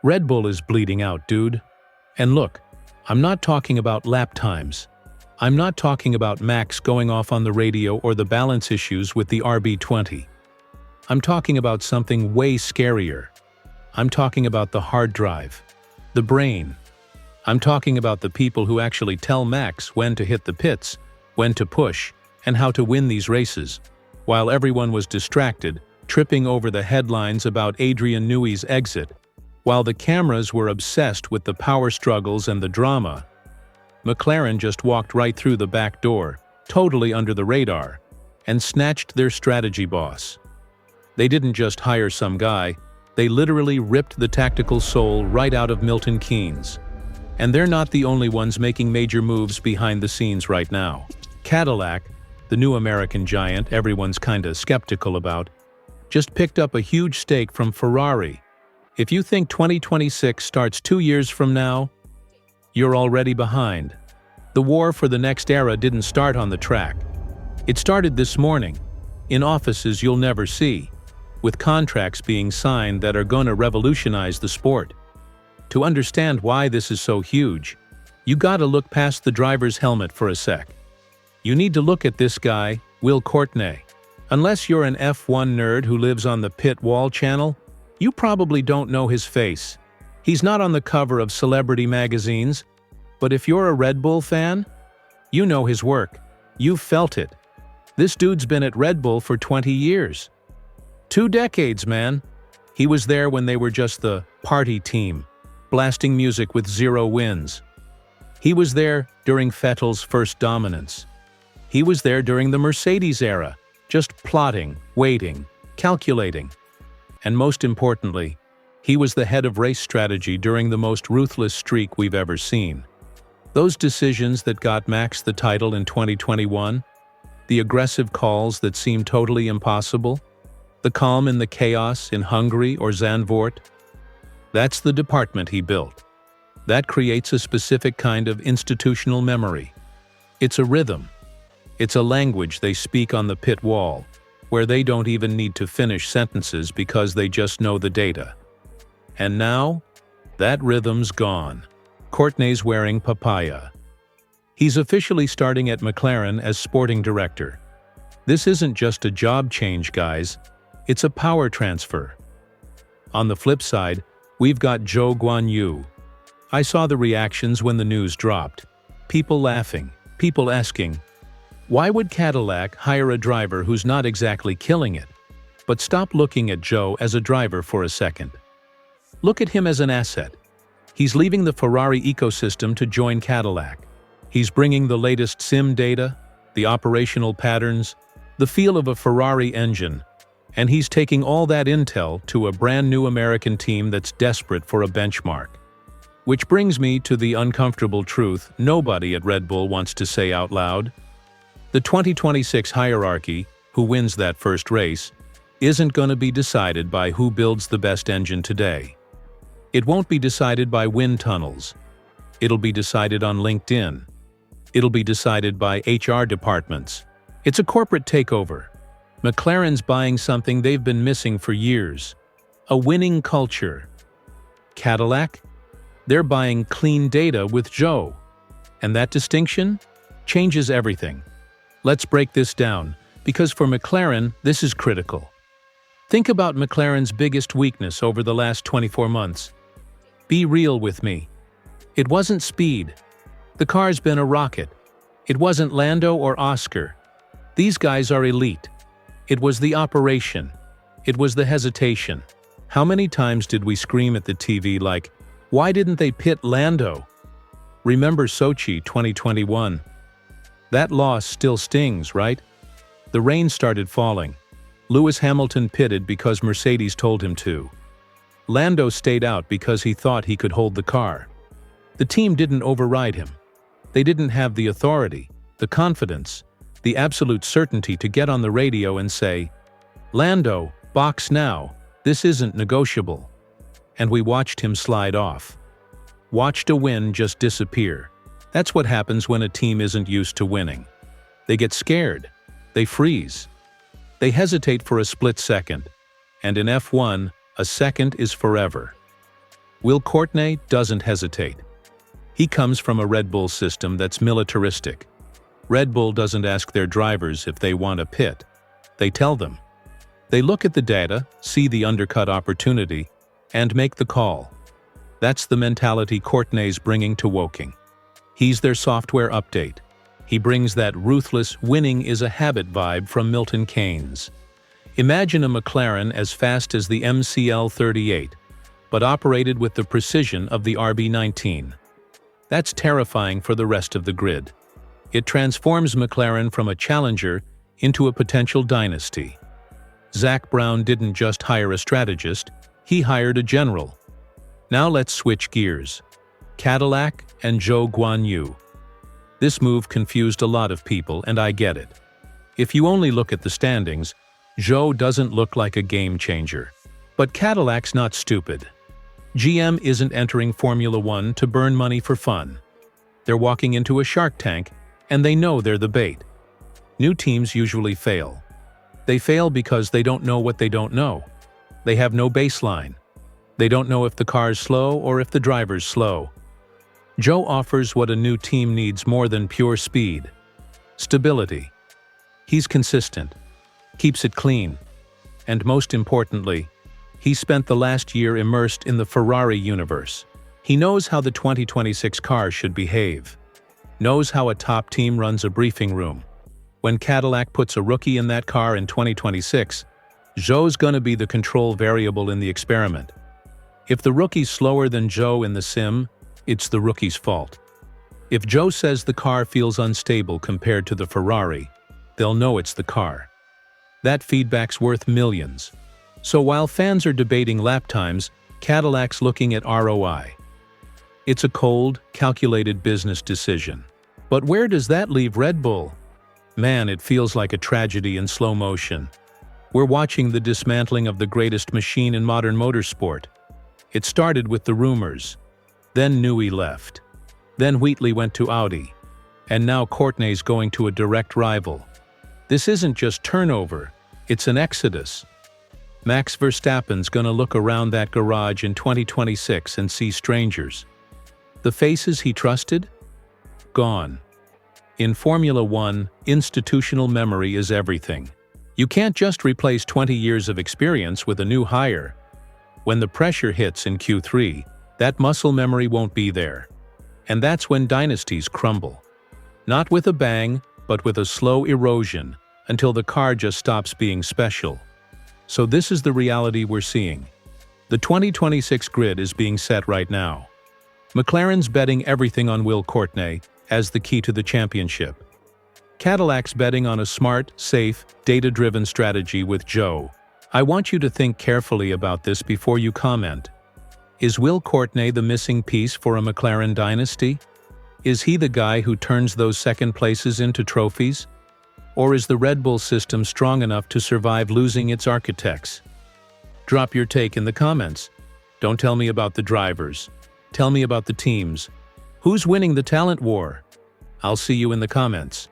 Red Bull is bleeding out, dude. And look, I'm not talking about lap times. I'm not talking about Max going off on the radio or the balance issues with the RB20. I'm talking about something way scarier. I'm talking about the hard drive, the brain. I'm talking about the people who actually tell Max when to hit the pits, when to push, and how to win these races, while everyone was distracted, tripping over the headlines about Adrian Newey's exit. While the cameras were obsessed with the power struggles and the drama, McLaren just walked right through the back door, totally under the radar, and snatched their strategy boss. They didn't just hire some guy, they literally ripped the tactical soul right out of Milton Keynes. And they're not the only ones making major moves behind the scenes right now. Cadillac, the new American giant everyone's kinda skeptical about, just picked up a huge stake from Ferrari. If you think 2026 starts 2 years from now, you're already behind. The war for the next era didn't start on the track. It started this morning, in offices you'll never see, with contracts being signed that are gonna revolutionize the sport. To understand why this is so huge, you gotta look past the driver's helmet for a sec. You need to look at this guy, Will Courtney. Unless you're an F1 nerd who lives on the Pit Wall channel, you probably don't know his face. He's not on the cover of celebrity magazines, but if you're a Red Bull fan, you know his work. You've felt it. This dude's been at Red Bull for 20 years. 2 decades, man. He was there when they were just the party team, blasting music with 0 wins. He was there during Vettel's first dominance. He was there during the Mercedes era, just plotting, waiting, calculating. And most importantly, he was the head of race strategy during the most ruthless streak we've ever seen. Those decisions that got Max the title in 2021, the aggressive calls that seemed totally impossible, the calm in the chaos in Hungary or Zandvoort, that's the department he built. That creates a specific kind of institutional memory. It's a rhythm. It's a language they speak on the pit wall, where they don't even need to finish sentences because they just know the data. And now, that rhythm's gone. Courtney's wearing Papaya. He's officially starting at McLaren as sporting director. This isn't just a job change, guys. It's a power transfer. On the flip side, we've got Zhou Guanyu. I saw the reactions when the news dropped. People laughing, people asking, why would Cadillac hire a driver who's not exactly killing it? But stop looking at Zhou as a driver for a second. Look at him as an asset. He's leaving the Ferrari ecosystem to join Cadillac. He's bringing the latest sim data, the operational patterns, the feel of a Ferrari engine, and he's taking all that intel to a brand new American team that's desperate for a benchmark. Which brings me to the uncomfortable truth nobody at Red Bull wants to say out loud. The 2026 hierarchy, who wins that first race, isn't going to be decided by who builds the best engine today. It won't be decided by wind tunnels. It'll be decided on LinkedIn. It'll be decided by HR departments. It's a corporate takeover. McLaren's buying something they've been missing for years. A winning culture. Cadillac? They're buying clean data with Zhou. And that distinction changes everything. Let's break this down, because for McLaren, this is critical. Think about McLaren's biggest weakness over the last 24 months. Be real with me. It wasn't speed. The car's been a rocket. It wasn't Lando or Oscar. These guys are elite. It was the operation. It was the hesitation. How many times did we scream at the TV like, why didn't they pit Lando? Remember Sochi 2021? That loss still stings, right? The rain started falling. Lewis Hamilton pitted because Mercedes told him to. Lando stayed out because he thought he could hold the car. The team didn't override him. They didn't have the authority, the confidence, the absolute certainty to get on the radio and say, Lando, box now, this isn't negotiable. And we watched him slide off. Watched a win just disappear. That's what happens when a team isn't used to winning. They get scared. They freeze. They hesitate for a split second. And in F1, a second is forever. Will Courtney doesn't hesitate. He comes from a Red Bull system that's militaristic. Red Bull doesn't ask their drivers if they want a pit. They tell them. They look at the data, see the undercut opportunity, and make the call. That's the mentality Courtney's bringing to Woking. He's their software update. He brings that ruthless, winning is a habit vibe from Milton Keynes. Imagine a McLaren as fast as the MCL38, but operated with the precision of the RB19. That's terrifying for the rest of the grid. It transforms McLaren from a challenger into a potential dynasty. Zak Brown didn't just hire a strategist, he hired a general. Now let's switch gears. Cadillac and Zhou Guanyu. This move confused a lot of people, and I get it. If you only look at the standings, Zhou doesn't look like a game changer. But Cadillac's not stupid. GM isn't entering Formula One to burn money for fun. They're walking into a shark tank, and they know they're the bait. New teams usually fail. They fail because they don't know what they don't know. They have no baseline. They don't know if the car's slow or if the driver's slow. Zhou offers what a new team needs more than pure speed: stability. He's consistent, keeps it clean, and most importantly, he spent the last year immersed in the Ferrari universe. He knows how the 2026 car should behave, knows how a top team runs a briefing room. When Cadillac puts a rookie in that car in 2026, Zhou's gonna be the control variable in the experiment. If the rookie's slower than Zhou in the sim, it's the rookie's fault. If Zhou says the car feels unstable compared to the Ferrari, they'll know it's the car. That feedback's worth millions. So while fans are debating lap times, Cadillac's looking at ROI. It's a cold, calculated business decision. But where does that leave Red Bull? Man, it feels like a tragedy in slow motion. We're watching the dismantling of the greatest machine in modern motorsport. It started with the rumors. Then Newey left. Then Wheatley went to Audi. And now Courtney's going to a direct rival. This isn't just turnover, it's an exodus. Max Verstappen's gonna look around that garage in 2026 and see strangers. The faces he trusted? Gone. In Formula One, institutional memory is everything. You can't just replace 20 years of experience with a new hire. When the pressure hits in Q3, that muscle memory won't be there. And that's when dynasties crumble. Not with a bang, but with a slow erosion, until the car just stops being special. So this is the reality we're seeing. The 2026 grid is being set right now. McLaren's betting everything on Will Courtney as the key to the championship. Cadillac's betting on a smart, safe, data-driven strategy with Zhou. I want you to think carefully about this before you comment. Is Will Courtney the missing piece for a McLaren dynasty? Is he the guy who turns those second places into trophies? Or is the Red Bull system strong enough to survive losing its architects? Drop your take in the comments. Don't tell me about the drivers. Tell me about the teams. Who's winning the talent war? I'll see you in the comments.